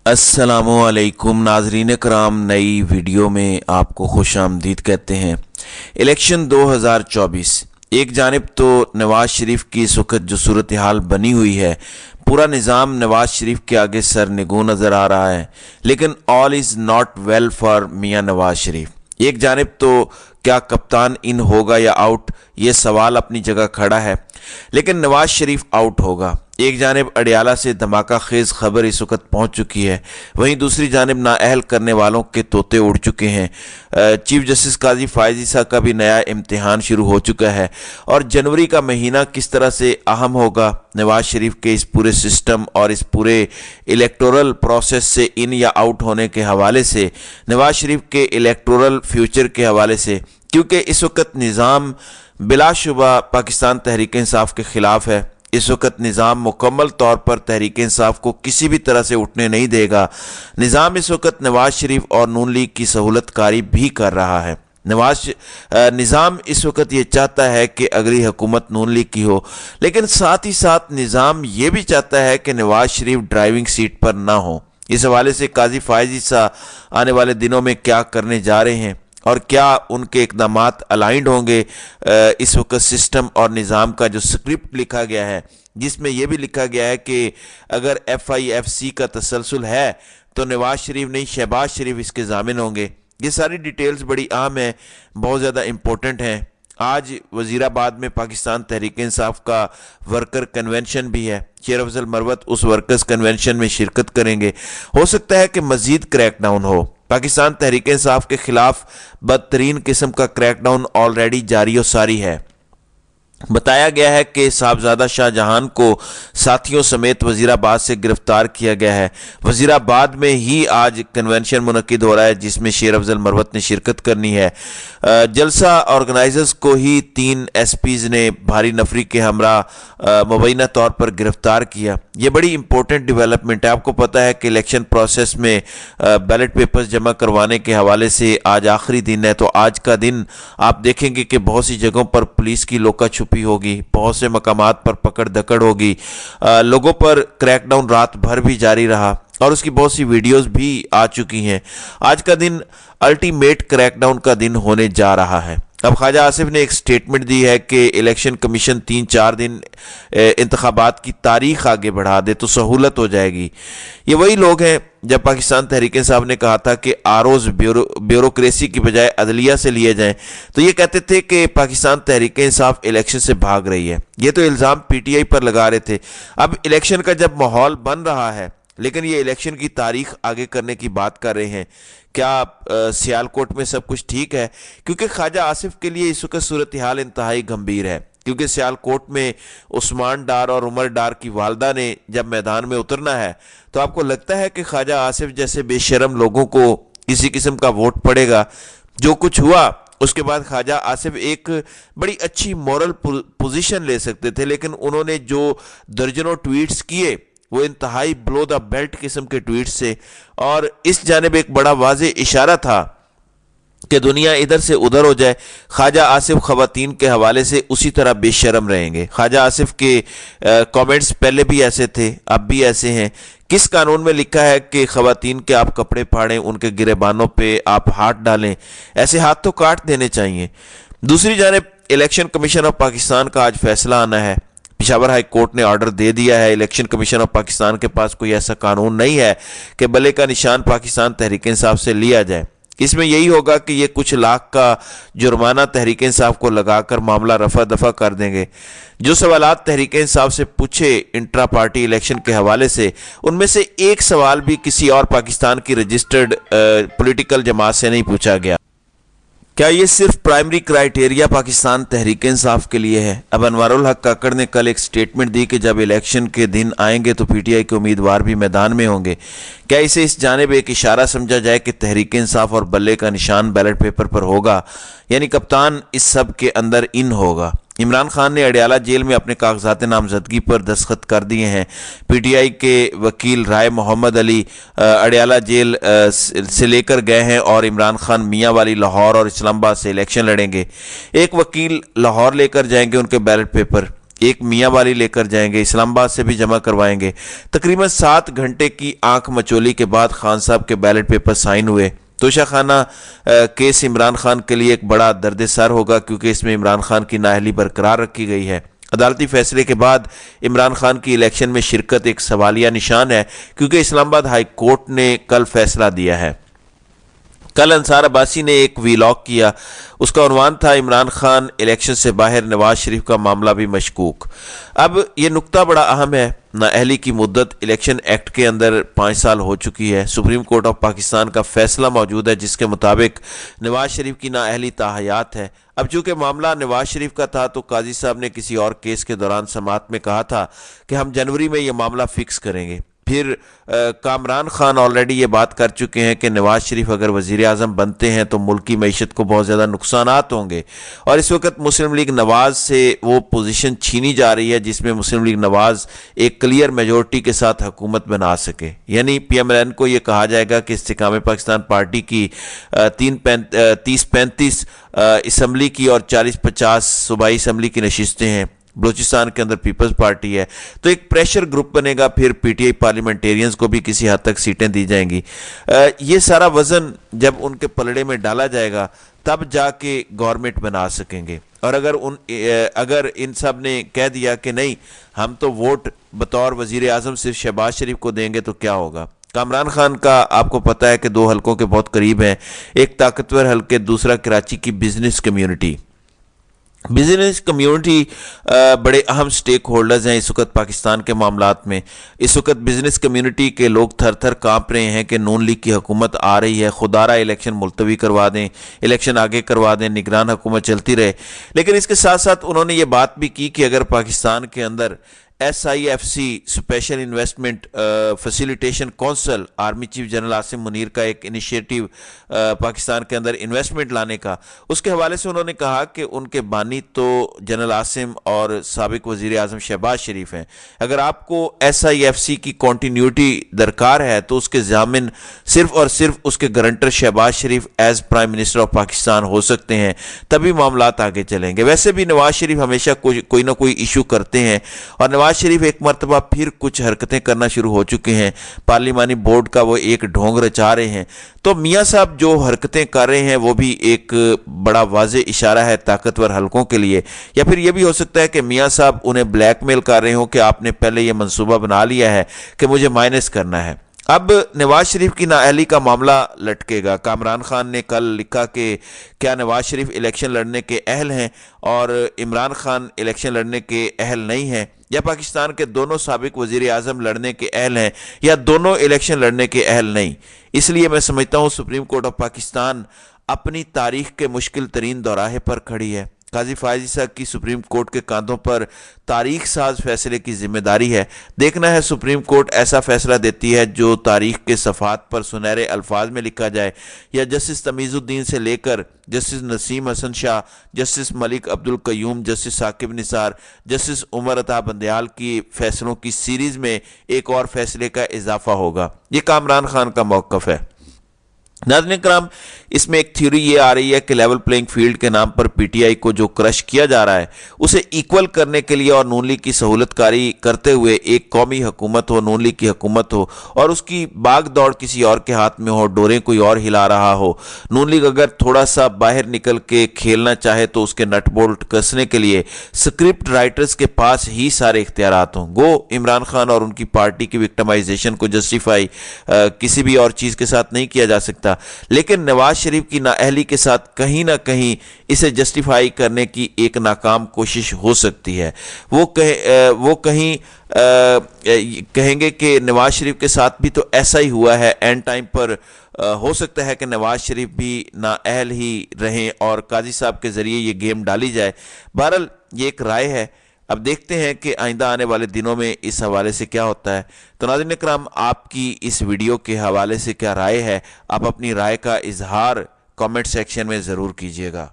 अस्सलामु अलैकुम नाजरीन कराम, नई वीडियो में आपको खुश आमदीद कहते हैं। इलेक्शन 2024, एक जानिब तो नवाज शरीफ की इस वक्त जो सूरत हाल बनी हुई है, पूरा निज़ाम नवाज शरीफ के आगे सर निगू नज़र आ रहा है, लेकिन all is not well for मियाँ नवाज शरीफ। एक जानिब तो क्या कप्तान इन होगा या आउट, ये सवाल अपनी जगह खड़ा है, लेकिन नवाज शरीफ आउट होगा। एक जानिब अडियाला से धमाका खेज खबर इस वक्त पहुंच चुकी है, वहीं दूसरी जानिब नाअहल करने वालों के तोते उड़ चुके हैं। चीफ जस्टिस काजी फायज ईसा का भी नया इम्तिहान शुरू हो चुका है और जनवरी का महीना किस तरह से अहम होगा नवाज शरीफ के इस पूरे सिस्टम और इस पूरे इलेक्टोरल प्रोसेस से इन या आउट होने के हवाले से, नवाज शरीफ के इलेक्टोरल फ्यूचर के हवाले से, क्योंकि इस वक्त निज़ाम बिलाशुबा पाकिस्तान तहरीक इंसाफ के ख़िलाफ़ है। इस वक्त निज़ाम मुकम्मल तौर पर तहरीक इंसाफ को किसी भी तरह से उठने नहीं देगा। निज़ाम इस वक्त नवाज शरीफ और नून लीग की सहूलत कारी भी कर रहा है। निज़ाम इस वक्त ये चाहता है कि अगली हुकूमत नून लीग की हो, लेकिन साथ ही साथ निज़ाम ये भी चाहता है कि नवाज शरीफ ड्राइविंग सीट पर ना हो। इस हवाले से काजी फायज ईसा आने वाले दिनों में क्या करने जा रहे हैं और क्या उनके इक़दामात अलाइंड होंगे इस वक्त सिस्टम और निज़ाम का जो स्क्रिप्ट लिखा गया है, जिसमें यह भी लिखा गया है कि अगर FIFC का तसलसल है तो नवाज शरीफ नहीं शहबाज शरीफ इसके ज़ामिन होंगे। ये सारी डिटेल्स बड़ी अहम हैं, बहुत ज़्यादा इम्पोर्टेंट हैं। आज वज़ीराबाद में पाकिस्तान तहरीक इंसाफ का वर्कर कन्वेंशन भी है। शेर अफजल मरवत उस वर्कर्स कन्वेंशन में शिरकत करेंगे। हो सकता है कि मज़ीद क्रैकडाउन हो। पाकिस्तान तहरीक इंसाफ के खिलाफ बदतरीन किस्म का क्रैकडाउन ऑलरेडी जारी और सारी है। बताया गया है कि साहबजादा शाहजहां को साथियों समेत वजीराबाद से गिरफ्तार किया गया है। वजीराबाद में ही आज कन्वेंशन मुनक्किद हो रहा है, जिसमें शेर अफजल मरवत ने शिरकत करनी है। जलसा ऑर्गेनाइजर्स को ही 3 SPs ने भारी नफरी के हमरा मुबैना तौर पर गिरफ्तार किया। ये बड़ी इंपॉर्टेंट डेवलपमेंट है। आपको पता है कि इलेक्शन प्रोसेस में बैलेट पेपर्स जमा करवाने के हवाले से आज आखिरी दिन है, तो आज का दिन आप देखेंगे कि बहुत सी जगहों पर पुलिस की लोका छुपी होगी, बहुत से मकामात पर पकड़ दकड़ होगी, लोगों पर क्रैकडाउन रात भर भी जारी रहा और उसकी बहुत सी वीडियोस भी आ चुकी हैं। आज का दिन अल्टीमेट क्रैकडाउन का दिन होने जा रहा है। अब ख्वाजा आसिफ ने एक स्टेटमेंट दी है कि इलेक्शन कमीशन 3-4 दिन इंतखाबात की तारीख आगे बढ़ा दे तो सहूलत हो जाएगी। ये वही लोग हैं जब पाकिस्तान तहरीक इंसाफ ने कहा था कि आरओज ब्यूरोक्रेसी की बजाय अदलिया से लिए जाएं, तो ये कहते थे कि पाकिस्तान तहरीक इंसाफ इलेक्शन से भाग रही है। ये तो इल्ज़ाम PTI पर लगा रहे थे। अब इलेक्शन का जब माहौल बन रहा है, लेकिन ये इलेक्शन की तारीख आगे करने की बात कर रहे हैं, क्या सियालकोट में सब कुछ ठीक है? क्योंकि ख्वाजा आसिफ के लिए इस वक्त सूरत हाल इंतहाई गंभीर है, क्योंकि सियालकोट में उस्मान डार और उमर डार की वालदा ने जब मैदान में उतरना है, तो आपको लगता है कि ख्वाजा आसिफ जैसे बेशरम लोगों को किसी किस्म का वोट पड़ेगा? जो कुछ हुआ उसके बाद ख्वाजा आसिफ एक बड़ी अच्छी मॉरल पोजीशन ले सकते थे, लेकिन उन्होंने जो दर्जनों ट्वीट्स किए वो इंतहाई ब्लो द बेल्ट किस्म के ट्वीट से, और इस जानिब एक बड़ा वाज़े इशारा था कि दुनिया इधर से उधर हो जाए। ख्वाजा आसिफ खवातीन के हवाले से उसी तरह बेशरम रहेंगे। ख्वाजा आसिफ के कमेंट्स पहले भी ऐसे थे, अब भी ऐसे हैं। किस कानून में लिखा है कि खवातीन के आप कपड़े फाड़ें, उनके गिरेबानों पे आप हाथ डालें? ऐसे हाथ तो काट देने चाहिए। दूसरी जानिब इलेक्शन कमीशन ऑफ पाकिस्तान का आज फैसला आना है। पेशावर हाई कोर्ट ने ऑर्डर दे दिया है। इलेक्शन कमीशन ऑफ पाकिस्तान के पास कोई ऐसा कानून नहीं है कि बल्ले का निशान पाकिस्तान तहरीक इंसाफ से लिया जाए। इसमें यही होगा कि ये कुछ लाख का जुर्माना तहरीक इंसाफ को लगाकर मामला रफा दफा कर देंगे। जो सवालात तहरीक इंसाफ से पूछे इंट्रा पार्टी इलेक्शन के हवाले से, उनमें से एक सवाल भी किसी और पाकिस्तान की रजिस्टर्ड पॉलिटिकल जमात से नहीं पूछा गया। क्या ये सिर्फ प्राइमरी क्राइटेरिया पाकिस्तान तहरीक इंसाफ के लिए है? अब अनवारुल हक काकड़ ने कल एक स्टेटमेंट दी कि जब इलेक्शन के दिन आएंगे तो PTI के उम्मीदवार भी मैदान में होंगे। क्या इसे इस जानिब एक इशारा समझा जाए कि तहरीक इंसाफ और बल्ले का निशान बैलेट पेपर पर होगा, यानी कप्तान इस सब के अंदर इन होगा? इमरान खान ने अडियाला जेल में अपने कागजात नामजदगी पर दस्तखत कर दिए हैं। PTI के वकील राय मोहम्मद अली अडियाला जेल से लेकर गए हैं और इमरान खान मियाँ वाली लाहौर और इस्लामाबाद से इलेक्शन लड़ेंगे। एक वकील लाहौर लेकर जाएंगे उनके बैलेट पेपर, ایک میاں والی لیکر جائیں گے, اسلام آباد سے بھی جمع کروائیں گے. تقریباً 7 گھنٹے کی آنکھ مچولی کے بعد خان صاحب کے بیلٹ پیپر سائن ہوئے. توشہ خانہ کیس عمران خان کے لیے ایک بڑا درد سر ہوگا, کیونکہ اس میں عمران خان کی نااہلی برقرار رکھی گئی ہے. عدالتی فیصلے کے بعد عمران خان کی الیکشن میں شرکت ایک سوالیہ نشان ہے, کیونکہ اسلام آباد ہائی کورٹ نے کل فیصلہ دیا ہے. کل انصار عباسی نے ایک ویلاگ کیا, اس کا عنوان تھا عمران خان الیکشن سے باہر, نواز شریف کا معاملہ بھی مشکوک. اب یہ نقطہ بڑا اہم ہے. نااہلی کی مدت الیکشن ایکٹ کے اندر 5 سال ہو چکی ہے. سپریم کورٹ آف پاکستان کا فیصلہ موجود ہے جس کے مطابق نواز شریف کی نااہلی تاحیات ہے. اب چونکہ معاملہ نواز شریف کا تھا تو قاضی صاحب نے کسی اور کیس کے دوران سماعت میں کہا تھا کہ ہم جنوری میں یہ معاملہ فکس کریں گے. پھر کامران خان آلریڈی یہ بات کر چکے ہیں کہ نواز شریف اگر وزیر اعظم بنتے ہیں تو ملکی معیشت کو بہت زیادہ نقصانات ہوں گے, اور اس وقت مسلم لیگ نواز سے وہ پوزیشن چھینی جا رہی ہے جس میں مسلم لیگ نواز ایک کلیئر میجورٹی کے ساتھ حکومت بنا سکے. یعنی پی ایم ایل این کو یہ کہا جائے گا کہ استحکام پاکستان پارٹی کی 30-35 اسمبلی کی اور 40-50 صوبائی اسمبلی کی نشستیں ہیں. بلوچستان کے اندر پیپلز پارٹی ہے, تو ایک پریشر گروپ بنے گا. پھر پی ٹی آئی پارلیمنٹیرینز کو بھی کسی حد تک سیٹیں دی جائیں گی. یہ سارا وزن جب ان کے پلڑے میں ڈالا جائے گا تب جا کے گورنمنٹ بنا سکیں گے. اور اگر ان سب نے کہہ دیا کہ نہیں ہم تو ووٹ بطور وزیر اعظم صرف شہباز شریف کو دیں گے تو کیا ہوگا. کامران خان کا آپ کو پتہ ہے کہ 2 حلقوں کے بہت قریب ہیں, ایک طاقتور حلقے, دوسرا کراچی کی بزنس کمیونٹی. بزنس کمیونٹی بڑے اہم سٹیک ہولڈرز ہیں اس وقت پاکستان کے معاملات میں. اس وقت بزنس کمیونٹی کے لوگ تھر تھر کانپ رہے ہیں کہ نون لیگ کی حکومت آ رہی ہے, خدا را الیکشن ملتوی کروا دیں, الیکشن آگے کروا دیں, نگران حکومت چلتی رہے. لیکن اس کے ساتھ ساتھ انہوں نے یہ بات بھی کی کہ اگر پاکستان کے اندر SIFC special investment facilitation council, army chief general Asim Munir کا ایک انیشیٹو پاکستان کے اندر انویسٹمنٹ لانے کا, اس کے حوالے سے انہوں نے کہا کہ ان کے بانی تو جنرل عاصم اور سابق وزیر اعظم شہباز شریف ہیں. اگر آپ کو SIFC کی کنٹینیوٹی درکار ہے تو اس کے ضامن صرف اور صرف اس کے guarantor Shahbaz Sharif as prime minister of Pakistan ہو سکتے ہیں, تبھی معاملات آگے چلیں گے. ویسے بھی نواز شریف ہمیشہ کوئی نہ کوئی ایشو کرتے ہیں, اور نواز شریف ایک مرتبہ پھر کچھ حرکتیں کرنا شروع ہو چکے ہیں. پارلیمانی بورڈ کا وہ ایک ڈھونگ رچا رہے ہیں. تو میاں صاحب جو حرکتیں کر رہے ہیں وہ بھی ایک بڑا واضح اشارہ ہے طاقتور حلقوں کے لیے. یا پھر یہ بھی ہو سکتا ہے کہ میاں صاحب انہیں بلیک میل کر رہے ہوں کہ آپ نے پہلے یہ منصوبہ بنا لیا ہے کہ مجھے مائنس کرنا ہے. اب نواز شریف کی نااہلی کا معاملہ لٹکے گا. کامران خان نے کل لکھا کہ کیا نواز شریف الیکشن لڑنے کے اہل ہیں اور عمران خان الیکشن لڑنے کے اہل نہیں ہیں, یا پاکستان کے دونوں سابق وزیر اعظم لڑنے کے اہل ہیں یا دونوں الیکشن لڑنے کے اہل نہیں. اس لیے میں سمجھتا ہوں سپریم کورٹ آف پاکستان اپنی تاریخ کے مشکل ترین دوراہے پر کھڑی ہے. قاضی فائزی صاحب کی سپریم کورٹ کے کاندھوں پر تاریخ ساز فیصلے کی ذمہ داری ہے. دیکھنا ہے سپریم کورٹ ایسا فیصلہ دیتی ہے جو تاریخ کے صفحات پر سنہرے الفاظ میں لکھا جائے, یا جسٹس تمیز الدین سے لے کر جسٹس نسیم حسن شاہ, جسٹس ملک عبد القیوم, جسٹس ثاقب نثار, جسٹس عمر عطا بندیال کی فیصلوں کی سیریز میں ایک اور فیصلے کا اضافہ ہوگا. یہ کامران خان کا موقف ہے. ناظرین کرام, اس میں ایک تھیوری یہ آ رہی ہے کہ لیول پلینگ فیلڈ کے نام پر پی ٹی آئی کو جو کرش کیا جا رہا ہے اسے ایکول کرنے کے لیے اور نون لیگ کی سہولت کاری کرتے ہوئے ایک قومی حکومت ہو, نون لیگ کی حکومت ہو, اور اس کی باغ دوڑ کسی اور کے ہاتھ میں ہو, ڈوریں کوئی اور ہلا رہا ہو. نون لیگ اگر تھوڑا سا باہر نکل کے کھیلنا چاہے تو اس کے نٹ بولٹ کسنے کے لیے سکرپٹ رائٹرز کے پاس ہی سارے اختیارات ہوں. گو عمران خان اور ان کی پارٹی کی وکٹمائزیشن کو جسٹیفائی کسی بھی اور چیز کے ساتھ نہیں کیا جا سکتا, لیکن نواز شریف کی نااہلی کے ساتھ کہیں نہ کہیں اسے جسٹیفائی کرنے کی ایک ناکام کوشش ہو سکتی ہے. وہ کہیں کہیں گے کہ نواز شریف کے ساتھ بھی تو ایسا ہی ہوا ہے, اینڈ ٹائم پر ہو سکتا ہے کہ نواز شریف بھی نااہل ہی رہیں اور قاضی صاحب کے ذریعے یہ گیم ڈالی جائے. بہرحال یہ ایک رائے ہے, اب دیکھتے ہیں کہ آئندہ آنے والے دنوں میں اس حوالے سے کیا ہوتا ہے. تو ناظرین اکرام, آپ کی اس ویڈیو کے حوالے سے کیا رائے ہے؟ آپ اپنی رائے کا اظہار کامنٹ سیکشن میں ضرور کیجیے گا.